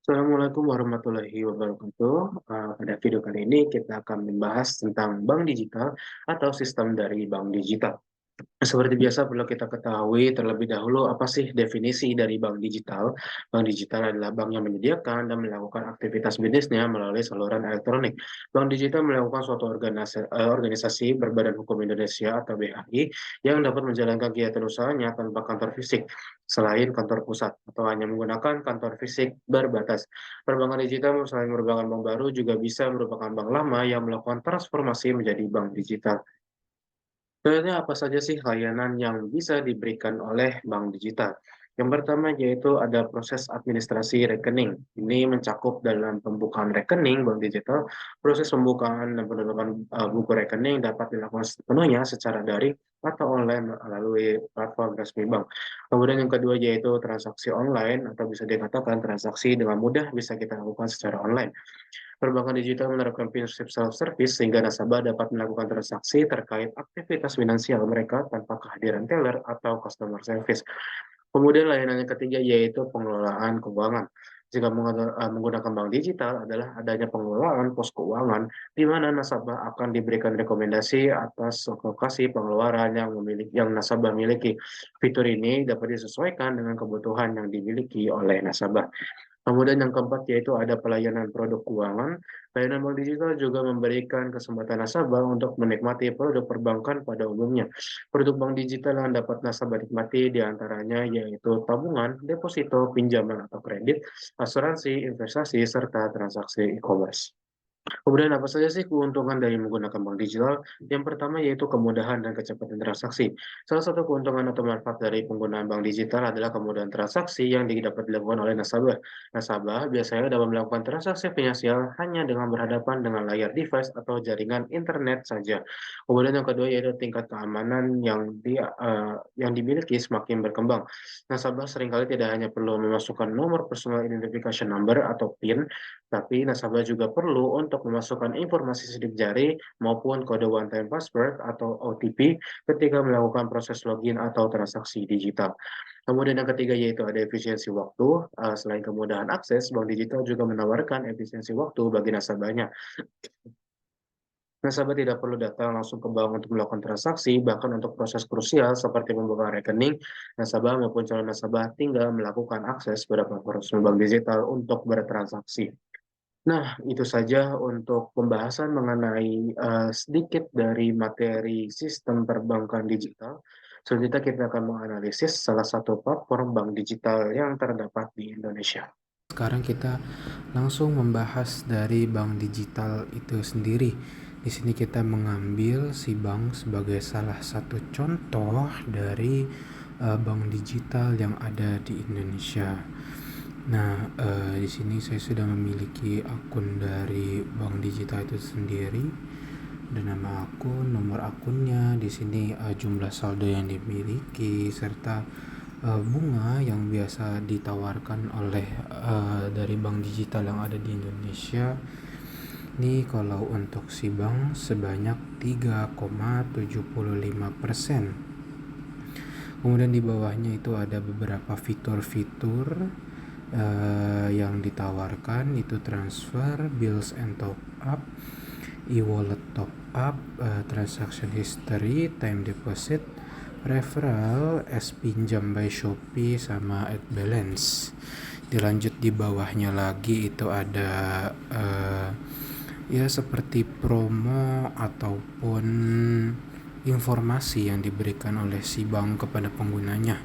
Assalamualaikum warahmatullahi wabarakatuh. Pada video kali ini kita akan membahas tentang bank digital atau sistem dari bank digital. Seperti biasa perlu kita ketahui terlebih dahulu apa sih definisi dari bank digital. Bank digital adalah bank yang menyediakan dan melakukan aktivitas bisnisnya melalui saluran elektronik. Bank digital melakukan suatu organisasi berbadan hukum Indonesia atau BHI yang dapat menjalankan kegiatan usahanya tanpa kantor fisik selain kantor pusat atau hanya menggunakan kantor fisik berbatas. Perbankan digital selain merupakan bank baru juga bisa merupakan bank lama yang melakukan transformasi menjadi bank digital. Sebenarnya apa saja sih layanan yang bisa diberikan oleh bank digital? Yang pertama yaitu ada proses administrasi rekening. Ini mencakup dalam pembukaan rekening bank digital. Proses pembukaan dan penutupan buku rekening dapat dilakukan sepenuhnya secara daring atau online melalui platform resmi bank. Kemudian yang kedua yaitu transaksi online atau bisa dikatakan transaksi dengan mudah bisa kita lakukan secara online. Perbankan digital menerapkan prinsip self-service sehingga nasabah dapat melakukan transaksi terkait aktivitas finansial mereka tanpa kehadiran teller atau customer service. Kemudian layanan yang ketiga yaitu pengelolaan keuangan. Jika menggunakan bank digital adalah adanya pengelolaan pos keuangan di mana nasabah akan diberikan rekomendasi atas lokasi pengeluaran yang nasabah miliki. Fitur ini dapat disesuaikan dengan kebutuhan yang dimiliki oleh nasabah. Kemudian yang keempat yaitu ada pelayanan produk keuangan. Layanan bank digital juga memberikan kesempatan nasabah untuk menikmati produk perbankan pada umumnya. Produk bank digital yang dapat nasabah nikmati diantaranya yaitu tabungan, deposito, pinjaman atau kredit, asuransi, investasi, serta transaksi e-commerce. Kemudian apa saja sih keuntungan dari menggunakan bank digital? Yang pertama yaitu kemudahan dan kecepatan transaksi. Salah satu keuntungan atau manfaat dari penggunaan bank digital adalah kemudahan transaksi yang dapat dilakukan oleh nasabah. Nasabah biasanya dapat melakukan transaksi finansial hanya dengan berhadapan dengan layar device atau jaringan internet saja. Kemudian yang kedua yaitu tingkat keamanan yang dimiliki semakin berkembang. Nasabah seringkali tidak hanya perlu memasukkan nomor personal identification number atau PIN, tapi nasabah juga perlu untuk memasukkan informasi sidik jari maupun kode one time password atau OTP ketika melakukan proses login atau transaksi digital. Kemudian yang ketiga yaitu ada efisiensi waktu. Selain kemudahan akses, bank digital juga menawarkan efisiensi waktu bagi nasabahnya. Nasabah tidak perlu datang langsung ke bank untuk melakukan transaksi, bahkan untuk proses krusial seperti membuka rekening, nasabah maupun calon nasabah tinggal melakukan akses pada platform resmi bank digital untuk bertransaksi. Nah, itu saja untuk pembahasan mengenai sedikit dari materi sistem perbankan digital. Selanjutnya kita akan menganalisis salah satu platform bank digital yang terdapat di Indonesia. Sekarang kita langsung membahas dari bank digital itu sendiri. Di sini kita mengambil si bank sebagai salah satu contoh dari bank digital yang ada di Indonesia. Nah, di sini saya sudah memiliki akun dari bank digital itu sendiri. Dan nama akun, nomor akunnya, di sini jumlah saldo yang dimiliki serta bunga yang biasa ditawarkan oleh dari bank digital yang ada di Indonesia. Ini kalau untuk si bank sebanyak 3,75%. Kemudian di bawahnya itu ada beberapa fitur-fitur yang ditawarkan, itu transfer, bills and top up, e-wallet top up, transaction history, time deposit, referral, pinjam by Shopee, sama add balance. Dilanjut di bawahnya lagi itu ada ya seperti promo ataupun informasi yang diberikan oleh si bank kepada penggunanya.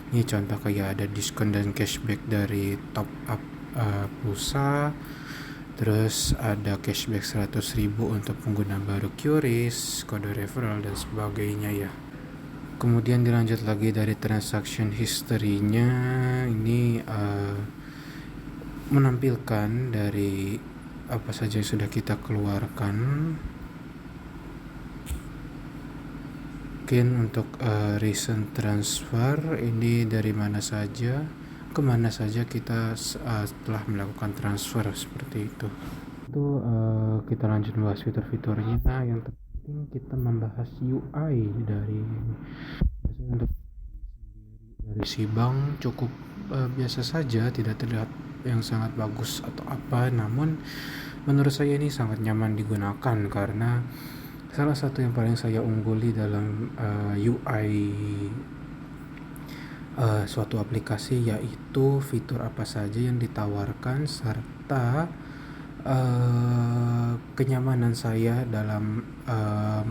Ini contoh kayak ada diskon dan cashback dari top up pulsa. Terus ada cashback 100.000 untuk pengguna baru QRIS, kode referral dan sebagainya ya. Kemudian dilanjut lagi dari transaction history-nya, ini menampilkan dari apa saja yang sudah kita keluarkan. Mungkin untuk recent transfer ini dari mana saja, kemana saja kita setelah melakukan transfer seperti itu. Itu kita lanjut membahas fitur-fiturnya. Yang terpenting kita membahas UI dari untuk dari si bank cukup biasa saja, tidak terlihat yang sangat bagus atau apa, namun menurut saya ini sangat nyaman digunakan karena salah satu yang paling saya ungguli dalam UI suatu aplikasi yaitu fitur apa saja yang ditawarkan serta kenyamanan saya dalam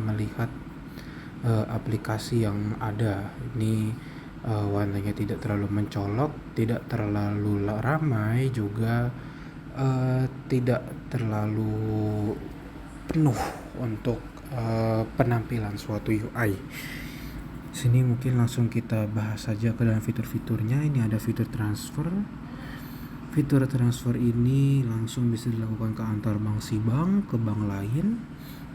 melihat aplikasi yang ada. Ini warnanya tidak terlalu mencolok, tidak terlalu ramai, juga tidak terlalu penuh untuk penampilan suatu UI. Sini mungkin langsung kita bahas saja ke dalam fitur-fiturnya. Ini ada fitur transfer. Fitur transfer ini langsung bisa dilakukan ke antar bank si bank ke bank lain.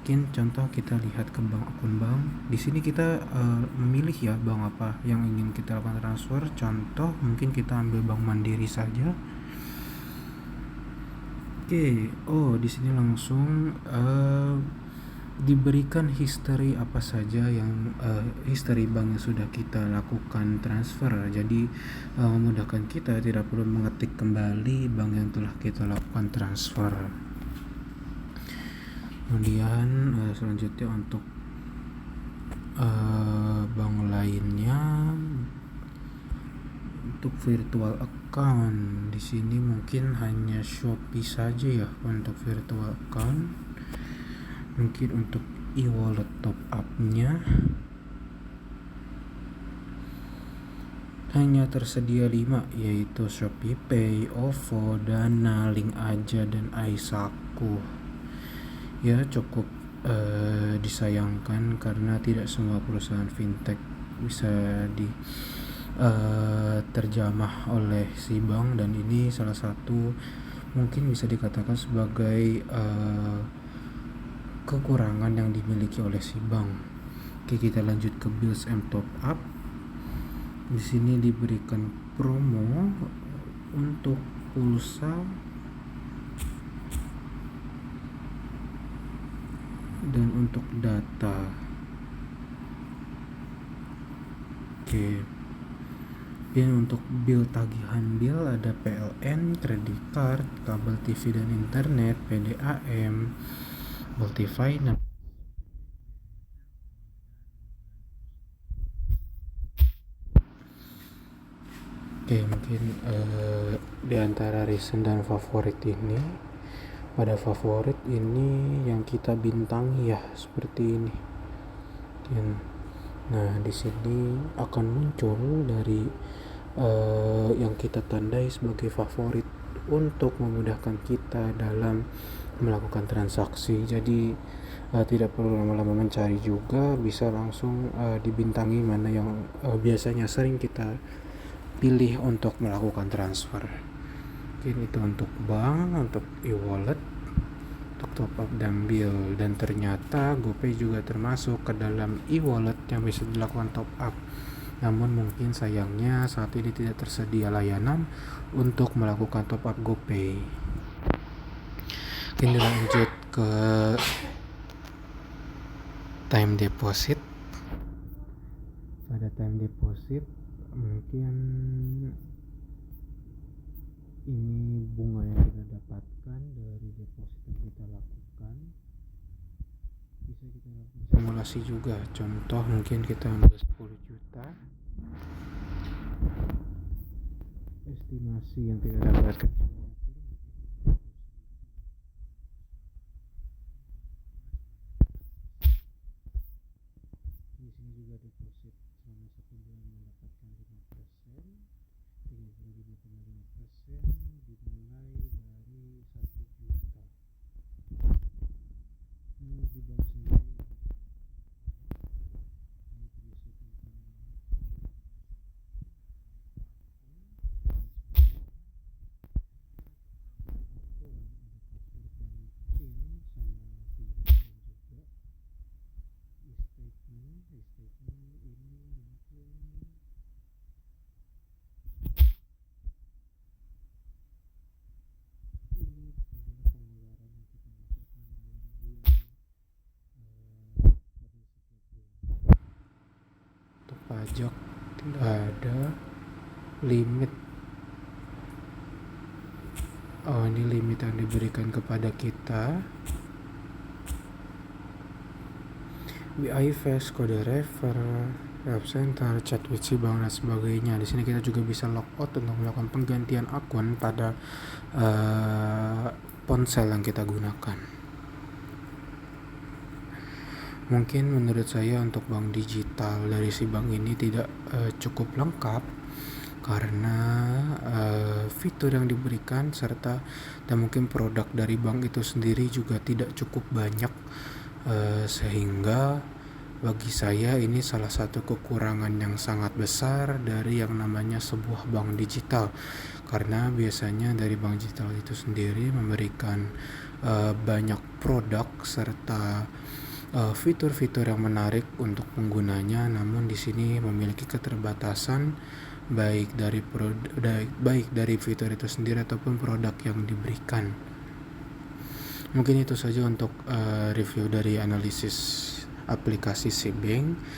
Mungkin contoh kita lihat ke akun bank. Di sini kita memilih ya bank apa yang ingin kita lakukan transfer. Contoh mungkin kita ambil Bank Mandiri saja. Oke, di sini langsung diberikan history apa saja yang history bank yang sudah kita lakukan transfer. Jadi memudahkan kita tidak perlu mengetik kembali bank yang telah kita lakukan transfer. Kemudian selanjutnya untuk bank lainnya, untuk virtual account di sini mungkin hanya Shopee saja ya untuk virtual account. Mungkin untuk e-wallet top up-nya hanya tersedia 5, yaitu Shopee Pay, OVO, Dana, Link Aja, dan iSaku. Ya, cukup disayangkan karena tidak semua perusahaan fintech bisa terjamah oleh si bank, dan ini salah satu mungkin bisa dikatakan sebagai kekurangan yang dimiliki oleh si bank. Oke, kita lanjut ke bills and top up. Di sini diberikan promo untuk pulsa dan untuk data. Oke. Dan untuk bill tagihan bill ada PLN, kredit card, kabel TV dan internet, PDAM, Multifinance. Oke, mungkin di antara recent dan favorit ini, pada favorit ini yang kita bintangi ya seperti ini. Nah, di sini akan muncul dari yang kita tandai sebagai favorit untuk memudahkan kita dalam melakukan transaksi. Jadi tidak perlu lama-lama mencari juga, bisa langsung dibintangi mana yang biasanya sering kita pilih untuk melakukan transfer. Mungkin itu untuk bank, untuk e-wallet, untuk top up dan bill. Dan ternyata GoPay juga termasuk ke dalam e-wallet yang bisa dilakukan top up. Namun mungkin sayangnya saat ini tidak tersedia layanan untuk melakukan top up GoPay. Kita lanjut ke time deposit. Pada time deposit mungkin ini bunga yang kita dapatkan dari deposit yang kita lakukan. Bisa kita lakukan simulasi juga. Contoh mungkin kita ambil 10 juta, estimasi yang kita dapatkan di sini juga deposit selama 1 bulan mendapatkan 5%, 35,5% dimulai dari 1 juta. Di bank sendiri ini berisi tentang pajak tidak ada limit Oh, ini limit yang diberikan kepada kita. BI Fast, kode refer, web center, chat with Cbank dan sebagainya. Di sini kita juga bisa logout untuk melakukan penggantian akun pada ponsel yang kita gunakan. Mungkin menurut saya untuk bank digital dari si bank ini tidak cukup lengkap karena fitur yang diberikan serta dan mungkin produk dari bank itu sendiri juga tidak cukup banyak, sehingga bagi saya ini salah satu kekurangan yang sangat besar dari yang namanya sebuah bank digital, karena biasanya dari bank digital itu sendiri memberikan banyak produk serta fitur-fitur yang menarik untuk penggunanya, namun di sini memiliki keterbatasan baik dari fitur itu sendiri ataupun produk yang diberikan. Mungkin itu saja untuk review dari analisis aplikasi Cbank.